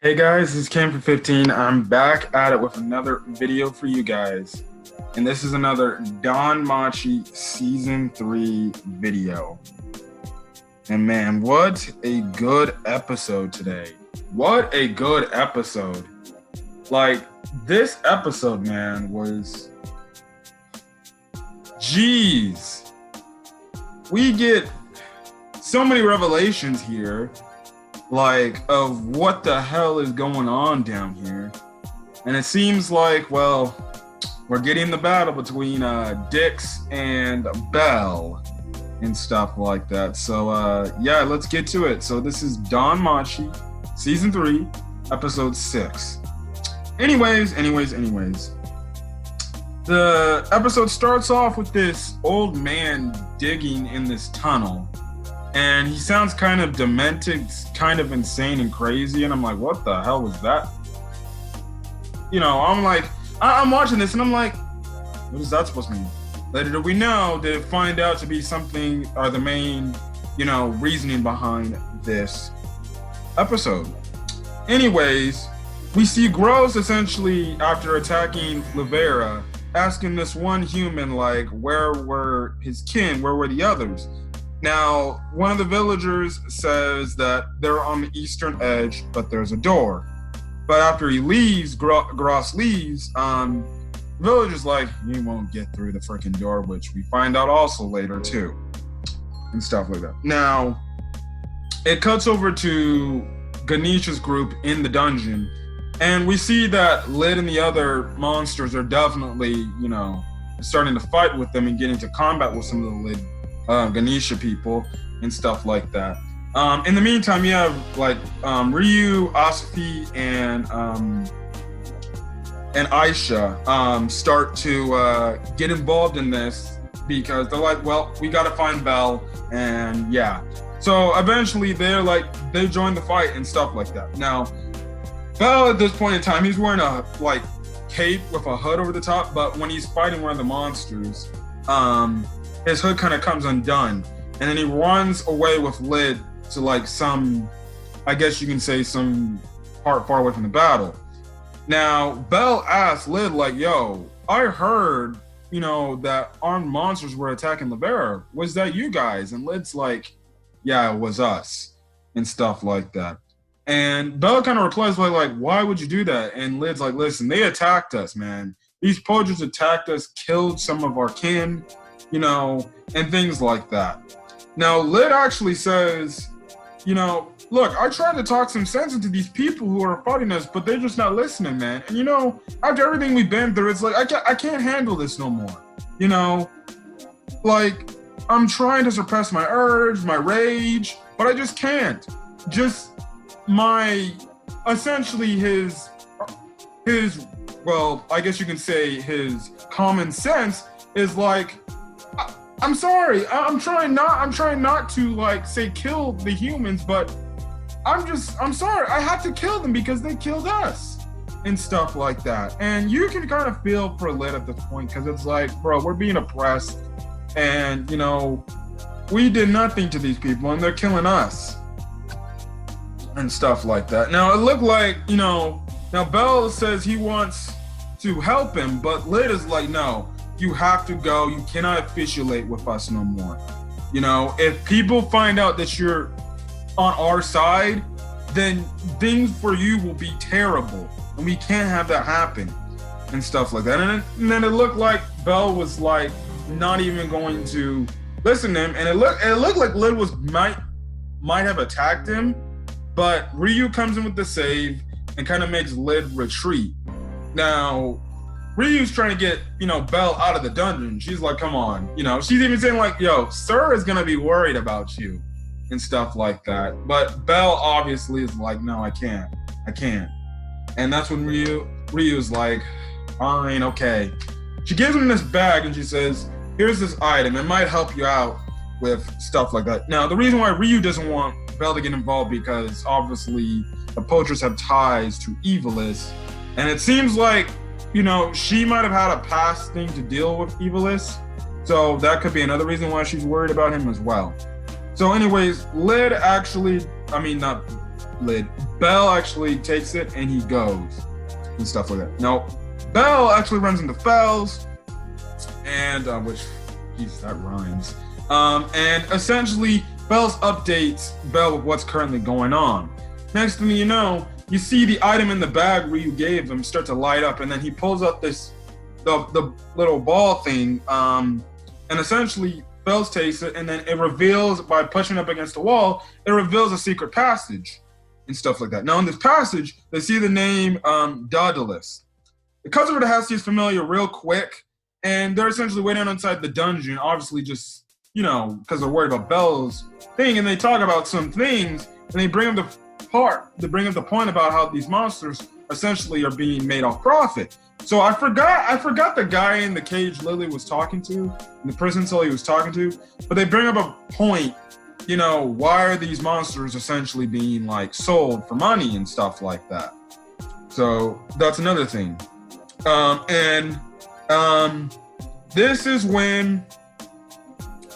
Hey guys, this is Cam for 15. I'm back at it with another video for you guys. And this is another DanMachi Season 3 video. And man, what a good episode today. What a good episode. Like, this episode, man, was... Jeez. We get so many revelations here. Like, of what the hell is going on down here. And it seems like, well, we're getting the battle between Dix and Bell and stuff like that. So yeah, let's get to it. So this is DanMachi Season 3 Episode 6. Anyways, the episode starts off with this old man digging in this tunnel. And he sounds kind of demented, kind of insane and crazy. And I'm like, what the hell was that? You know, I'm watching this and I'm like, what is that supposed to mean? Later did we know, did it find out to be something, or the main, reasoning behind this episode. Anyways, we see Gross essentially, after attacking Livera, asking this one human, like, where were his kin? Where were the others? Now, one of the villagers says that they're on the eastern edge, but there's a door. But after he leaves, Gross leaves, the villager's like, you won't get through the freaking door, which we find out also later too, and stuff like that. Now, it cuts over to Ganesha's group in the dungeon, and we see that Lid and the other monsters are definitely, starting to fight with them and get into combat with some of the Lid Ganesha people and stuff like that. In the meantime, you have like Ryu, Asafi, and Aisha start to get involved in this because they're like, well, we gotta find Bell, and yeah. So eventually they join the fight and stuff like that. Now, Bell at this point in time, he's wearing a cape with a hood over the top, but when he's fighting one of the monsters, his hood kind of comes undone, and then he runs away with Lid to some, I guess you can say, some part far away from the battle. Now, Bell asks Lid, yo, I heard, that armed monsters were attacking Livera. Was that you guys? And Lid's like, yeah, it was us, and stuff like that. And Bell kind of replies like, why would you do that? And Lid's like, listen, they attacked us, man. These poachers attacked us, killed some of our kin, and things like that. Now, Lid actually says, look, I tried to talk some sense into these people who are fighting us, but they're just not listening, man. And after everything we've been through, it's like, I can't handle this no more. I'm trying to suppress my urge, my rage, but I just can't. Just essentially his, well, I guess you can say his common sense is like, I'm sorry. I'm trying not to say kill the humans, but I'm sorry. I had to kill them because they killed us and stuff like that. And you can kind of feel for Lid at this point because it's like, bro, we're being oppressed, and we did nothing to these people, and they're killing us and stuff like that. Now it looked like now Bell says he wants to help him, but Lid is like, no. You have to go. You cannot officiate with us no more. If people find out that you're on our side, then things for you will be terrible. And we can't have that happen and stuff like that. And then it looked like Bell was not even going to listen to him. And it looked like Lid might have attacked him, but Ryu comes in with the save and kind of makes Lid retreat. Now, Ryu's trying to get, Bell out of the dungeon. She's like, come on. She's even saying yo, Sir is going to be worried about you and stuff like that. But Bell obviously is like, no, I can't. And that's when Ryu's like, fine, okay. She gives him this bag and she says, here's this item. It might help you out with stuff like that. Now, the reason why Ryu doesn't want Bell to get involved because obviously the poachers have ties to Evilis. And it seems like, she might have had a past thing to deal with Evilis. So that could be another reason why she's worried about him as well. So anyways, Bell actually takes it and he goes and stuff like that. Now, Bell actually runs into Fells, and which, geez, that rhymes. And essentially, Fells updates Bell with what's currently going on. Next thing you know, you see the item in the bag where you gave him start to light up, and then he pulls up the little ball thing, and essentially Fells takes it, and then it reveals, by pushing up against the wall, it reveals a secret passage and stuff like that. Now in this passage, they see the name Daedalus. The cousin of the Hestia is familiar real quick, and they're essentially waiting outside the dungeon, obviously just, because they're worried about Bell's thing, and they talk about some things, and they bring up the point about how these monsters essentially are being made off profit. So I forgot the guy in the cage Lily was talking to, in the prison cell he was talking to, but they bring up a point, why are these monsters essentially being like sold for money and stuff like that. So that's another thing. This is when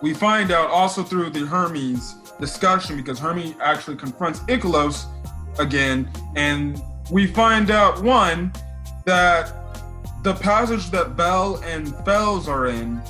we find out, also through the Hermes discussion, because Hermes actually confronts Icolos again, and we find out, one, that the passage that Bell and Fells are in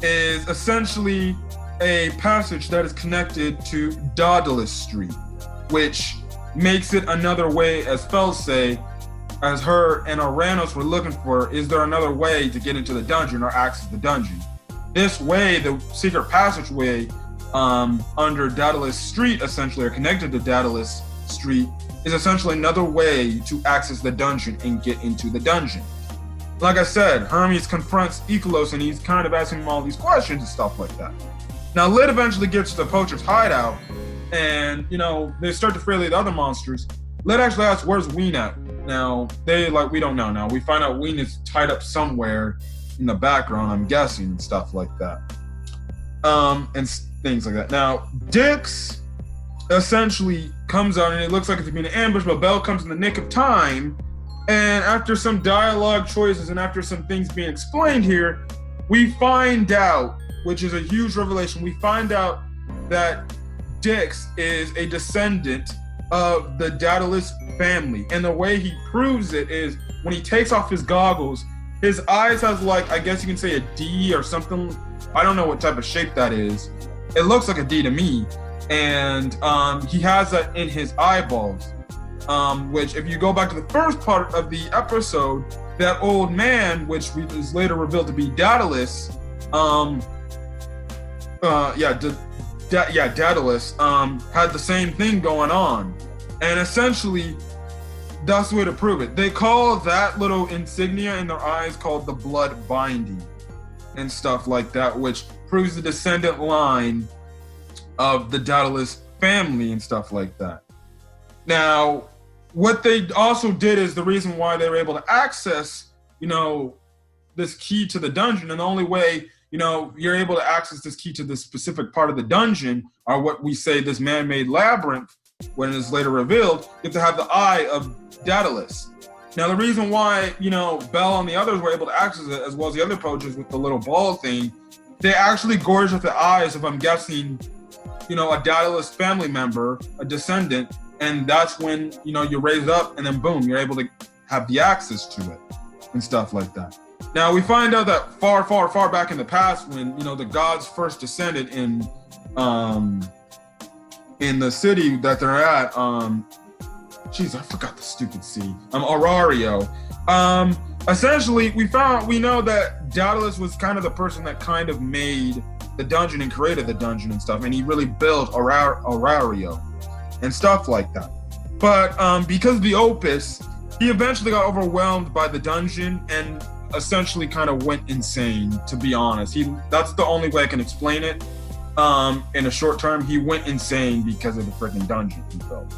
is essentially a passage that is connected to Daedalus Street, which makes it another way, as Fells say, as her and Oranos were looking for, is there another way to get into the dungeon or access the dungeon? This way, the secret passageway under Daedalus Street, essentially, or connected to Daedalus Street, is essentially another way to access the dungeon and get into the dungeon. Like I said, Hermes confronts Icolos, and he's kind of asking him all these questions and stuff like that. Now, Lid eventually gets to the poacher's hideout, and, they start to fray the other monsters. Lid actually asks, where's Ween at? Now, we don't know now. We find out Ween is tied up somewhere in the background, I'm guessing, and stuff like that. And things like that. Now, Dix essentially comes out, and it looks like it's being an ambush, but Bell comes in the nick of time, and after some dialogue choices and after some things being explained here, we find out, which is a huge revelation, we find out that Dix is a descendant of the Daedalus family. And the way he proves it is when he takes off his goggles, his eyes has I guess you can say a D or something. I don't know what type of shape that is. It looks like a D to me. And he has that in his eyeballs. Which, if you go back to the first part of the episode, that old man, which is later revealed to be Daedalus, Daedalus, had the same thing going on. And essentially, that's the way to prove it. They call that little insignia in their eyes called the blood binding and stuff like that, which proves the descendant line of the Daedalus family and stuff like that. Now, what they also did is the reason why they were able to access, this key to the dungeon, and the only way, you're able to access this key to this specific part of the dungeon, or what we say this man-made labyrinth, when it is later revealed, you have to have the eye of Daedalus. Now, the reason why, Bell and the others were able to access it, as well as the other poachers with the little ball thing, they actually gorged with the eyes of, I'm guessing, a Daedalus family member, a descendant, and that's when, you raise it up, and then boom, you're able to have the access to it and stuff like that. Now, we find out that far, far, far back in the past, when, the gods first descended in the city that they're at, I forgot the stupid C, Aurario. Essentially, we know that Daedalus was kind of the person that kind of made the dungeon and created the dungeon and stuff, and he really built Aurario and stuff like that. But because of the Opus, he eventually got overwhelmed by the dungeon and essentially kind of went insane, to be honest. That's the only way I can explain it. In a short term, he went insane because of the freaking dungeon he built.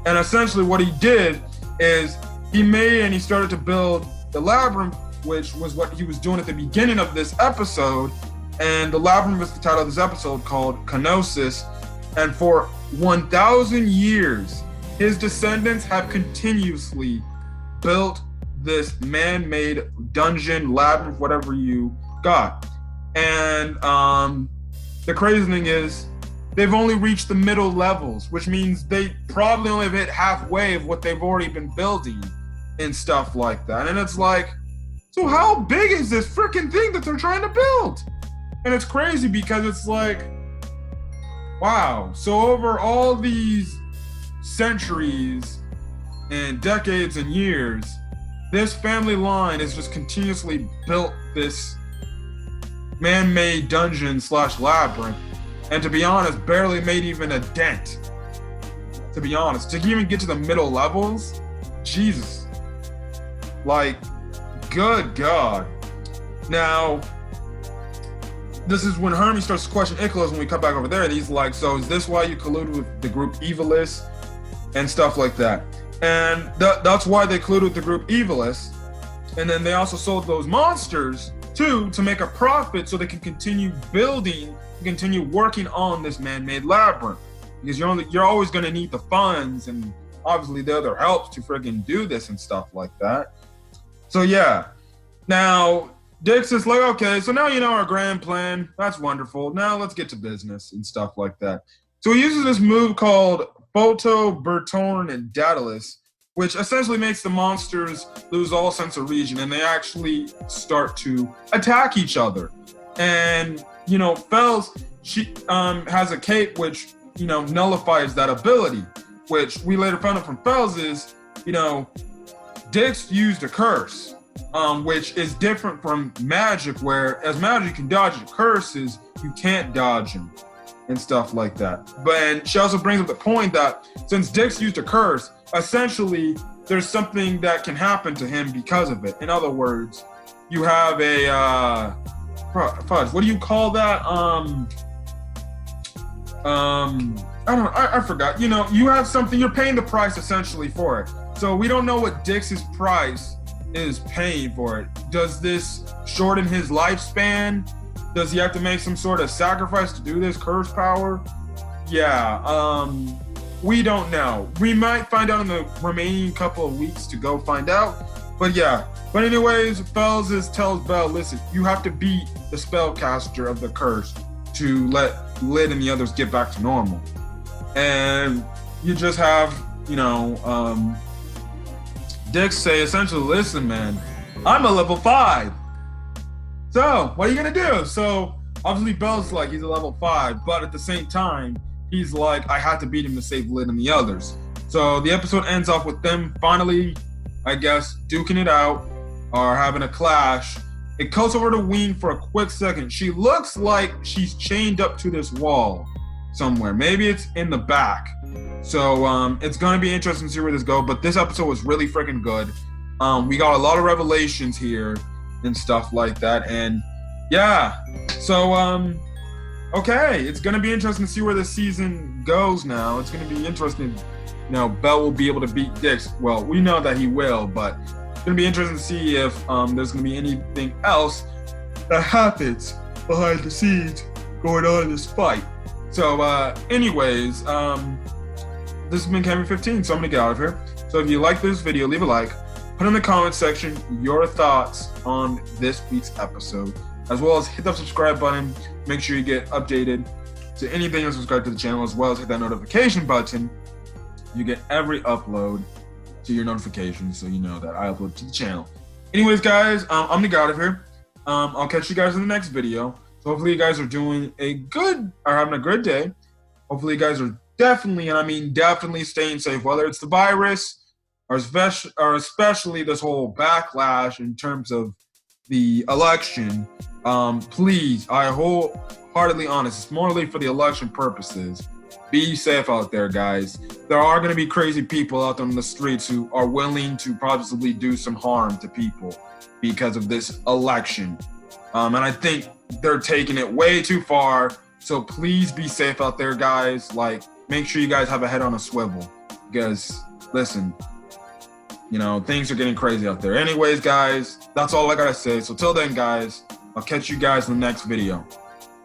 And essentially what he did is he started to build the labyrinth, which was what he was doing at the beginning of this episode. And the labyrinth is the title of this episode, called Kenosis. And for 1,000 years, his descendants have continuously built this man-made dungeon, labyrinth, whatever you got. And the crazy thing is, they've only reached the middle levels, which means they probably only have hit halfway of what they've already been building and stuff like that. And it's like, so how big is this freaking thing that they're trying to build? And it's crazy because it's like, wow. So over all these centuries and decades and years, this family line has just continuously built this man-made dungeon / labyrinth, and to be honest, barely made even a dent. To be honest, to even get to the middle levels, Jesus. Like, good God. Now, this is when Hermes starts to question Icarus when we come back over there, and he's like, so is this why you colluded with the group Evilus and stuff like that? And that's why they colluded with the group Evilus. And then they also sold those monsters too to make a profit so they can continue building, continue working on this man-made labyrinth. Because you're always going to need the funds and obviously the other help to friggin' do this and stuff like that. So yeah. Now, Dix is like, okay, so now you know our grand plan. That's wonderful. Now let's get to business and stuff like that. So he uses this move called Photo, Bertorn, and Daedalus, which essentially makes the monsters lose all sense of region, and they actually start to attack each other. And, you know, Fells, she has a cape which, you know, nullifies that ability, which we later found out from Fells is, you know, Dix used a curse, which is different from magic, where as magic you can dodge it. Curses, you can't dodge them and stuff like that. But she also brings up the point that since Dix used a curse, essentially there's something that can happen to him because of it. In other words, you have a fudge, what do you call that? I forgot. You know, you have something, you're paying the price essentially for it. So we don't know what Dix's price is paying for it. Does this shorten his lifespan? Does he have to make some sort of sacrifice to do this curse power? Yeah, we don't know. We might find out in the remaining couple of weeks to go find out. But yeah, but anyways, Fells tells Bell, listen, you have to beat the spellcaster of the curse to let Lid and the others get back to normal. And you just have, you know, Dix say essentially, listen, man, I'm a level 5. So what are you gonna do? So obviously Bell's like, he's a level 5, but at the same time, he's like, I had to beat him to save Lid and the others. So the episode ends off with them finally, I guess, duking it out or having a clash. It goes over to Ween for a quick second. She looks like she's chained up to this wall somewhere. Maybe it's in the back. So it's gonna be interesting to see where this goes. But this episode was really freaking good. We got a lot of revelations here and stuff like that. And yeah, so okay, it's gonna be interesting to see where this season goes now. It's gonna be interesting. You know, Bell will be able to beat Dix. Well, we know that he will, but it's gonna be interesting to see if there's gonna be anything else that happens behind the scenes going on in this fight. So anyways, this has been Kevin 15, so I'm gonna get out of here. So if you like this video, leave a like. Put in the comment section your thoughts on this week's episode, as well as hit that subscribe button. Make sure you get updated to anything and subscribe to the channel, as well as hit that notification button. You get every upload to your notifications, so you know that I upload to the channel. Anyways, guys, I'm gonna get out of here. I'll catch you guys in the next video. So hopefully you guys are doing having a good day. Hopefully you guys are definitely, and I mean definitely, staying safe, whether it's the virus or especially this whole backlash in terms of the election. Please, I wholeheartedly honest, it's morally for the election purposes. Be safe out there, guys. There are going to be crazy people out there on the streets who are willing to possibly do some harm to people because of this election. And I think they're taking it way too far. So please be safe out there, guys. Like, make sure you guys have a head on a swivel, because listen, you know, things are getting crazy out there. Anyways, guys, that's all I gotta say. So till then, guys, I'll catch you guys in the next video.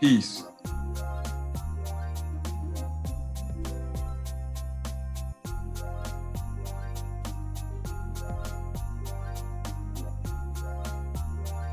Peace.